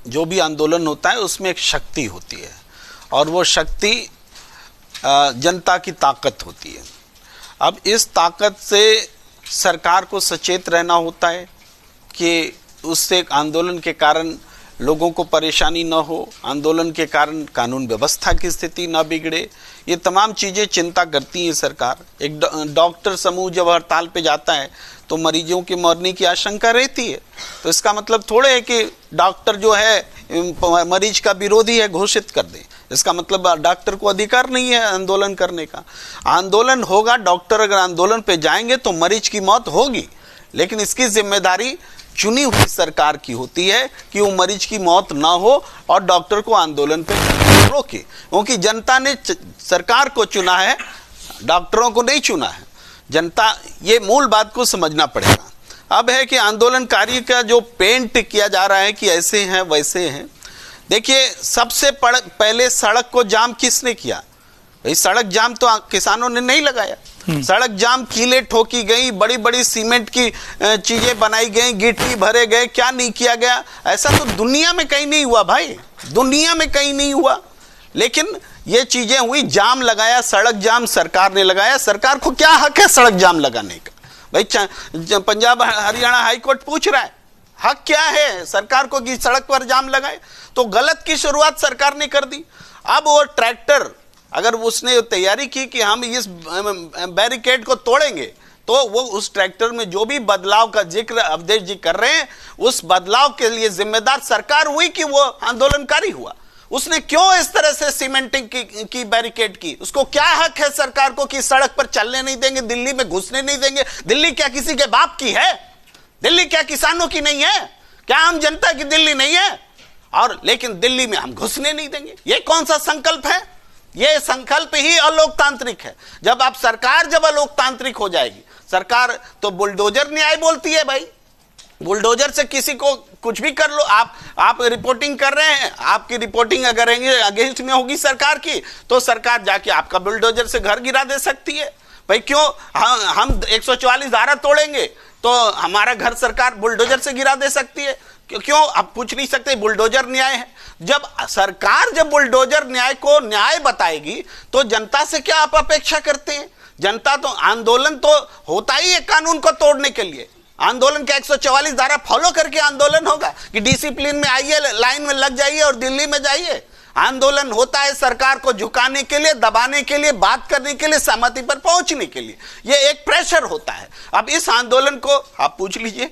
जो भी आंदोलन होता है उसमें एक शक्ति होती है और वो शक्ति जनता की ताकत होती है। अब इस ताकत से सरकार को सचेत रहना होता है कि उससे आंदोलन के कारण लोगों को परेशानी न हो, आंदोलन के कारण कानून व्यवस्था की स्थिति न बिगड़े। ये तमाम चीज़ें चिंता करती है सरकार। एक डॉक्टर समूह जब हड़ताल पे जाता है तो मरीजों की मरने की आशंका रहती है, तो इसका मतलब थोड़े है कि डॉक्टर जो है मरीज का विरोधी है घोषित कर दे। इसका मतलब डॉक्टर को अधिकार नहीं है आंदोलन करने का। आंदोलन होगा, डॉक्टर अगर आंदोलन पे जाएंगे तो मरीज की मौत होगी, लेकिन इसकी जिम्मेदारी चुनी हुई सरकार की होती है कि वो मरीज की मौत ना हो और डॉक्टर को आंदोलन पे रोके, क्योंकि जनता ने सरकार को चुना है, डॉक्टरों को नहीं चुना है। जनता, ये मूल बात को समझना पड़ेगा। अब है कि आंदोलनकारी का जो पेंट किया जा रहा है कि ऐसे हैं वैसे हैं। देखिए, सबसे पहले सड़क को जाम किसने किया? भाई सड़क जाम तो किसानों ने नहीं लगाया। सड़क जाम कीले ठोकी गई, बड़ी बड़ी सीमेंट की चीजें बनाई गई, गिट्टी भरे गए, क्या नहीं किया गया? ऐसा तो दुनिया में कहीं नहीं हुआ भाई, दुनिया में कहीं नहीं हुआ। लेकिन ये चीजें हुई, जाम लगाया, सड़क जाम सरकार ने लगाया। सरकार को क्या हक है सड़क जाम लगाने का? भाई पंजाब हरियाणा हाईकोर्ट पूछ रहा है, हक क्या है सरकार को कि सड़क पर जाम लगाए? तो गलत की शुरुआत सरकार ने कर दी। अब वो ट्रैक्टर, अगर उसने तैयारी की कि हम इस बैरिकेड को तोड़ेंगे, तो वो उस ट्रैक्टर में जो भी बदलाव का जिक्र अवधेश जी कर रहे हैं, उस बदलाव के लिए जिम्मेदार सरकार हुई कि वो आंदोलनकारी हुआ। उसने क्यों इस तरह से सीमेंटिंग की बैरिकेड की? उसको क्या हक है सरकार को कि सड़क पर चलने नहीं देंगे, दिल्ली में घुसने नहीं देंगे? दिल्ली क्या किसी के बाप की है? दिल्ली क्या किसानों की नहीं है? क्या आम जनता की दिल्ली नहीं है? और लेकिन दिल्ली में हम घुसने नहीं देंगे, ये कौन सा संकल्प है? ये संकल्प ही अलोकतांत्रिक है। जब अलोकतांत्रिक हो जाएगी सरकार, तो बुलडोजर न्याय बोलती है भाई। बुलडोजर से किसी को कुछ भी कर लो। आप रिपोर्टिंग कर रहे हैं, आपकी रिपोर्टिंग अगर अगेंस्ट में होगी सरकार की, तो सरकार जाके आपका बुलडोजर से घर गिरा दे सकती है। भाई क्यों हम 144 धारा तोड़ेंगे तो हमारा घर सरकार बुलडोजर से गिरा दे सकती है? क्यों आप पूछ नहीं सकते? बुलडोजर न्याय है। जब सरकार बुलडोजर न्याय को न्याय बताएगी तो जनता से क्या आप अपेक्षा करते हैं? जनता तो, आंदोलन तो होता ही है कानून को तोड़ने के लिए। आंदोलन के 144 धारा फॉलो करके आंदोलन होगा कि डिसिप्लिन में आइए, लाइन में लग जाइए और दिल्ली में जाइए। आंदोलन होता है सरकार को झुकाने के लिए, दबाने के लिए, बात करने के लिए, सहमति पर पहुंचने के लिए। यह एक प्रेशर होता है। अब इस आंदोलन को आप पूछ लीजिए,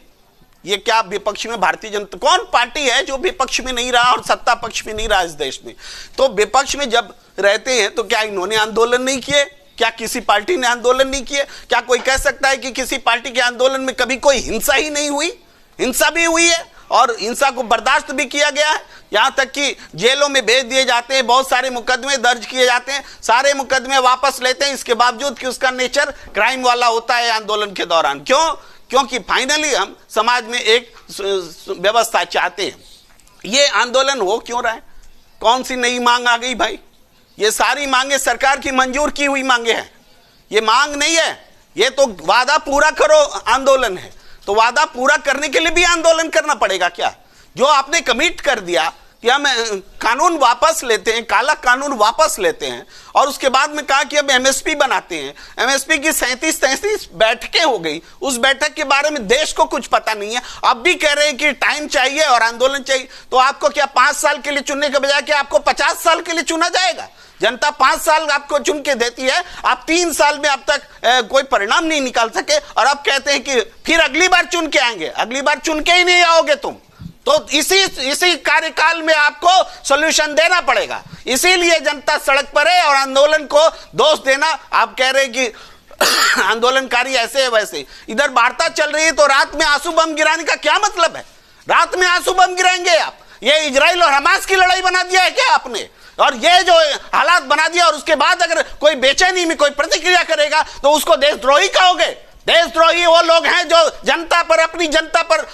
ये क्या विपक्ष में भारतीय जनता, कौन पार्टी है जो विपक्ष में नहीं रहा और सत्ता पक्ष में नहीं रहा इस देश में? तो विपक्ष में जब रहते हैं तो क्या इन्होंने आंदोलन नहीं किए? क्या किसी पार्टी ने आंदोलन नहीं किए? क्या कोई कह सकता है कि किसी पार्टी के आंदोलन में कभी कोई हिंसा ही नहीं हुई? हिंसा भी हुई है और हिंसा को बर्दाश्त भी किया गया है। यहां तक कि जेलों में भेज दिए जाते हैं, बहुत सारे मुकदमे दर्ज किए जाते हैं, सारे मुकदमे वापस लेते हैं, इसके बावजूद कि उसका नेचर क्राइम वाला होता है आंदोलन के दौरान। क्यों? क्योंकि फाइनली हम समाज में एक व्यवस्था चाहते हैं। ये आंदोलन हो क्यों रहा है? कौन सी नई मांग आ गई भाई? ये सारी मांगे सरकार की मंजूर की हुई मांगे हैं। ये मांग नहीं है, ये तो वादा पूरा करो आंदोलन है। तो वादा पूरा करने के लिए भी आंदोलन करना पड़ेगा क्या? जो आपने कमिट कर दिया कि हम कानून वापस लेते हैं, काला कानून वापस लेते हैं, और उसके बाद में कहा कि अब एमएसपी बनाते हैं। एमएसपी की 37 बैठकें हो गई, उस बैठक के बारे में देश को कुछ पता नहीं है। अब भी कह रहे हैं कि टाइम चाहिए और आंदोलन चाहिए। तो आपको क्या 5 साल के लिए चुनने के बजाय क्या आपको 50 साल के लिए चुना जाएगा? जनता 5 साल आपको चुन के देती है, आप 3 साल में अब तक कोई परिणाम नहीं निकाल सके, और अब कहते हैं कि फिर अगली बार चुन के आएंगे। अगली बार चुन के ही नहीं आओगे तुम। तो इसी कार्यकाल में आपको सॉल्यूशन देना पड़ेगा। इसीलिए जनता सड़क पर है। और आंदोलन को दोष देना, आप कह रहे हैं कि आंदोलनकारी ऐसे है वैसे। इधर वार्ता चल रही है तो रात में आंसू बम गिराने का क्या मतलब है? रात में आंसू बम गिराएंगे आप? ये इजराइल और हमास की लड़ाई बना दिया है क्या आपने? और ये जो हालात बना दिया, और उसके बाद अगर कोई बेचैनी में कोई प्रतिक्रिया करेगा तो उसको देशद्रोही कहोगे? देशद्रोही वो लोग हैं जो जनता पर, अपनी जनता पर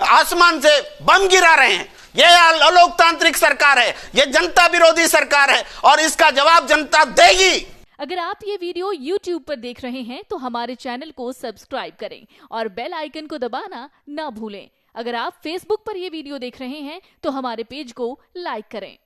आसमान से बम गिरा रहे हैं। ये अलोकतांत्रिक सरकार है, ये जनता विरोधी सरकार है, और इसका जवाब जनता देगी। अगर आप ये वीडियो YouTube पर देख रहे हैं तो हमारे चैनल को सब्सक्राइब करें और बेल आइकन को दबाना ना भूलें। अगर आप Facebook पर यह वीडियो देख रहे हैं तो हमारे पेज को लाइक करें।